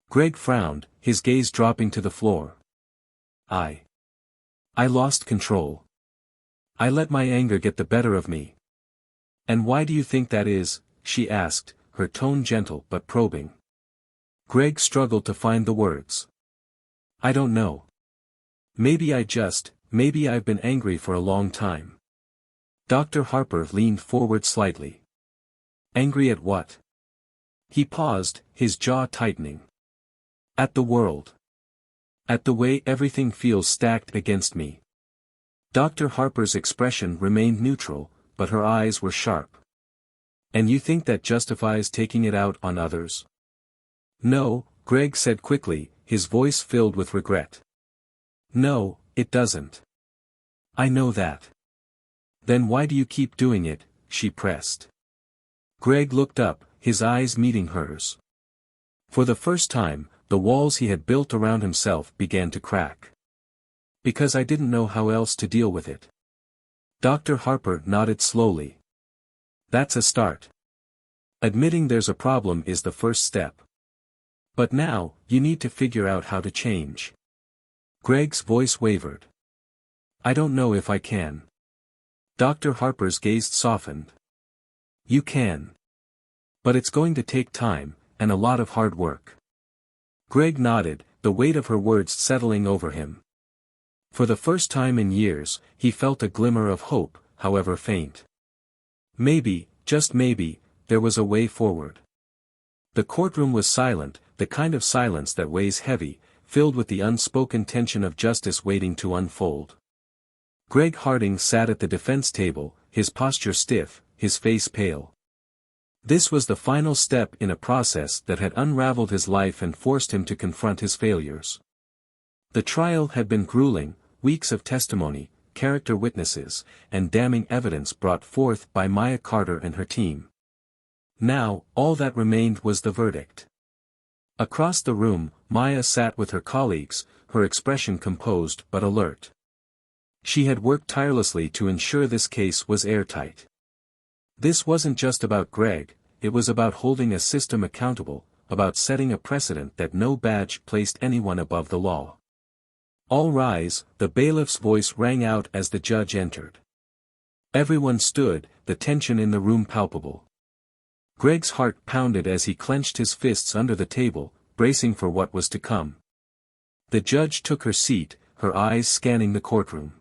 S1: Greg frowned, his gaze dropping to the floor. I lost control. I let my anger get the better of me. And why do you think that is? She asked, her tone gentle but probing. Greg struggled to find the words. I don't know. Maybe I've been angry for a long time. Dr. Harper leaned forward slightly. Angry at what? He paused, his jaw tightening. At the world. At the way everything feels stacked against me. Dr. Harper's expression remained neutral, but her eyes were sharp. And you think that justifies taking it out on others? No, Greg said quickly, his voice filled with regret. No, it doesn't. I know that. Then why do you keep doing it? She pressed. Greg looked up, his eyes meeting hers. For the first time, the walls he had built around himself began to crack. Because I didn't know how else to deal with it. Dr. Harper nodded slowly. That's a start. Admitting there's a problem is the first step. But now, you need to figure out how to change. Greg's voice wavered. I don't know if I can. Dr. Harper's gaze softened. You can. But it's going to take time, and a lot of hard work. Greg nodded, the weight of her words settling over him. For the first time in years, he felt a glimmer of hope, however faint. Maybe, just maybe, there was a way forward. The courtroom was silent, the kind of silence that weighs heavy, filled with the unspoken tension of justice waiting to unfold. Greg Harding sat at the defense table, his posture stiff, his face pale. This was the final step in a process that had unraveled his life and forced him to confront his failures. The trial had been grueling, weeks of testimony, character witnesses, and damning evidence brought forth by Maya Carter and her team. Now, all that remained was the verdict. Across the room, Maya sat with her colleagues, her expression composed but alert. She had worked tirelessly to ensure this case was airtight. This wasn't just about Greg, it was about holding a system accountable, about setting a precedent that no badge placed anyone above the law. All rise, the bailiff's voice rang out as the judge entered. Everyone stood, the tension in the room palpable. Greg's heart pounded as he clenched his fists under the table, bracing for what was to come. The judge took her seat, her eyes scanning the courtroom.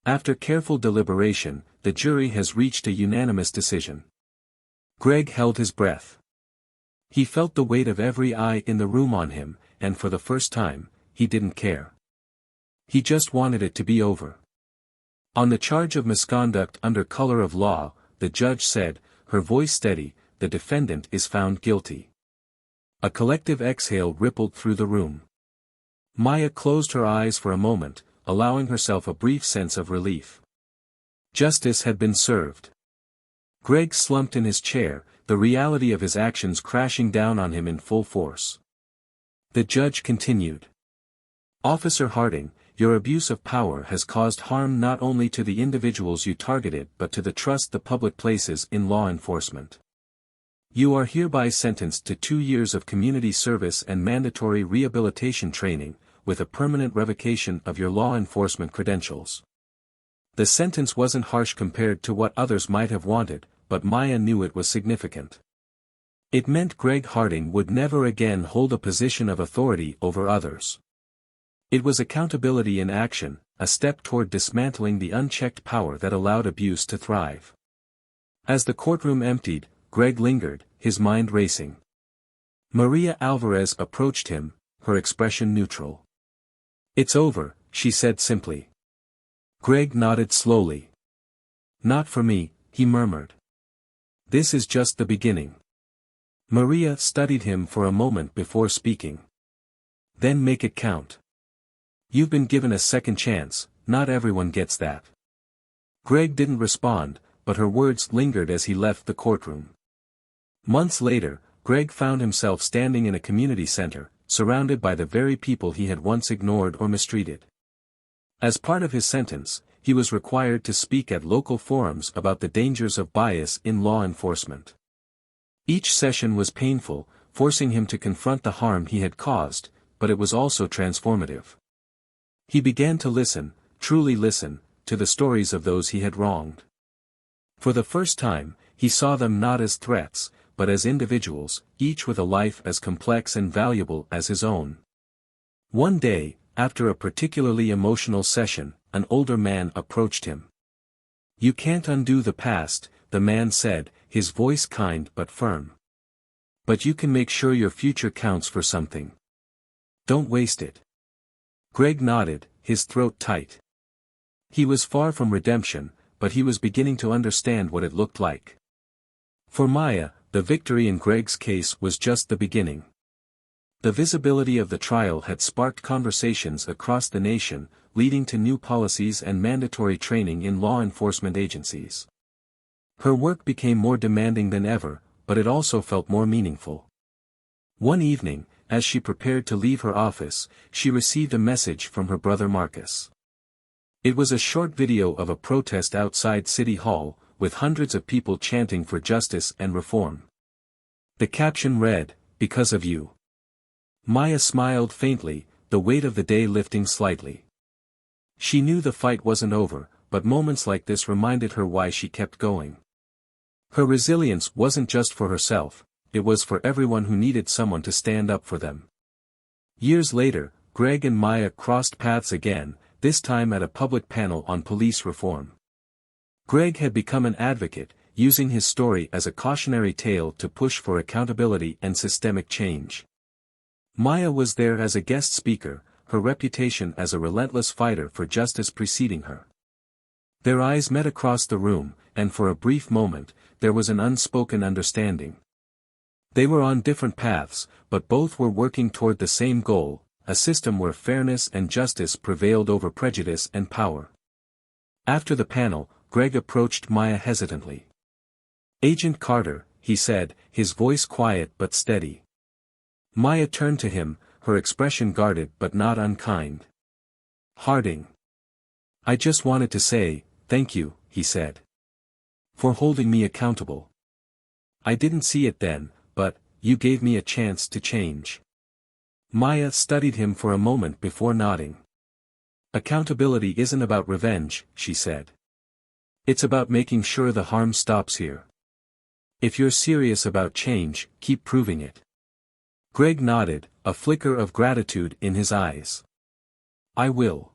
S1: After careful deliberation, the jury has reached a unanimous decision. Greg held his breath. He felt the weight of every eye in the room on him, and for the first time, he didn't care. He just wanted it to be over. On the charge of misconduct under color of law, the judge said, her voice steady, the defendant is found guilty. A collective exhale rippled through the room. Maya closed her eyes for a moment, allowing herself a brief sense of relief. Justice had been served. Greg slumped in his chair, the reality of his actions crashing down on him in full force. The judge continued. Officer Harding, your abuse of power has caused harm not only to the individuals you targeted but to the trust the public places in law enforcement. You are hereby sentenced to 2 years of community service and mandatory rehabilitation training, with a permanent revocation of your law enforcement credentials. The sentence wasn't harsh compared to what others might have wanted, but Maya knew it was significant. It meant Greg Harding would never again hold a position of authority over others. It was accountability in action, a step toward dismantling the unchecked power that allowed abuse to thrive. As the courtroom emptied, Greg lingered, his mind racing. Maria Alvarez approached him, her expression neutral. "It's over," she said simply. Greg nodded slowly. "Not for me," he murmured. "This is just the beginning." Maria studied him for a moment before speaking. "Then make it count. You've been given a second chance, not everyone gets that." Greg didn't respond, but her words lingered as he left the courtroom. Months later, Greg found himself standing in a community center, surrounded by the very people he had once ignored or mistreated. As part of his sentence, he was required to speak at local forums about the dangers of bias in law enforcement. Each session was painful, forcing him to confront the harm he had caused, but it was also transformative. He began to listen, truly listen, to the stories of those he had wronged. For the first time, he saw them not as threats, but as individuals, each with a life as complex and valuable as his own. One day, after a particularly emotional session, an older man approached him. "You can't undo the past," the man said, his voice kind but firm. "But you can make sure your future counts for something. Don't waste it." Greg nodded, his throat tight. He was far from redemption, but he was beginning to understand what it looked like. For Maya, the victory in Greg's case was just the beginning. The visibility of the trial had sparked conversations across the nation, leading to new policies and mandatory training in law enforcement agencies. Her work became more demanding than ever, but it also felt more meaningful. One evening, as she prepared to leave her office, she received a message from her brother Marcus. It was a short video of a protest outside City Hall, with hundreds of people chanting for justice and reform. The caption read, "Because of you." Maya smiled faintly, the weight of the day lifting slightly. She knew the fight wasn't over, but moments like this reminded her why she kept going. Her resilience wasn't just for herself, it was for everyone who needed someone to stand up for them. Years later, Greg and Maya crossed paths again, this time at a public panel on police reform. Greg had become an advocate, using his story as a cautionary tale to push for accountability and systemic change. Maya was there as a guest speaker, her reputation as a relentless fighter for justice preceding her. Their eyes met across the room, and for a brief moment, there was an unspoken understanding. They were on different paths, but both were working toward the same goal, a system where fairness and justice prevailed over prejudice and power. After the panel, Greg approached Maya hesitantly. "Agent Carter," he said, his voice quiet but steady. Maya turned to him, her expression guarded but not unkind. "Harding. I just wanted to say, thank you," he said. "For holding me accountable. I didn't see it then, but you gave me a chance to change." Maya studied him for a moment before nodding. "Accountability isn't about revenge," she said. "It's about making sure the harm stops here. If you're serious about change, keep proving it." Greg nodded, a flicker of gratitude in his eyes. "I will.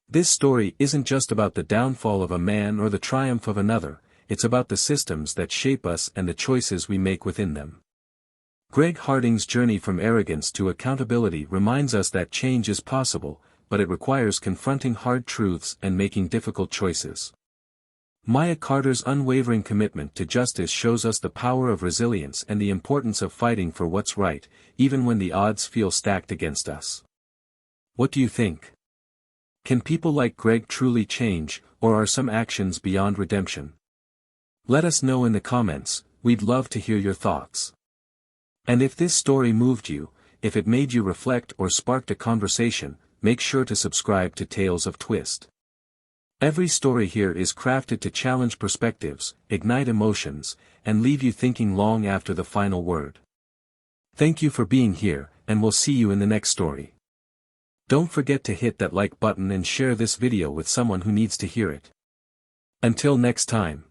S1: This story isn't just about the downfall of a man or the triumph of another, it's about the systems that shape us and the choices we make within them." Greg Harding's journey from arrogance to accountability reminds us that change is possible, but it requires confronting hard truths and making difficult choices. Maya Carter's unwavering commitment to justice shows us the power of resilience and the importance of fighting for what's right, even when the odds feel stacked against us. What do you think? Can people like Greg truly change, or are some actions beyond redemption? Let us know in the comments, we'd love to hear your thoughts. And if this story moved you, if it made you reflect or sparked a conversation, make sure to subscribe to Tales of Twist. Every story here is crafted to challenge perspectives, ignite emotions, and leave you thinking long after the final word. Thank you for being here, and we'll see you in the next story. Don't forget to hit that like button and share this video with someone who needs to hear it. Until next time.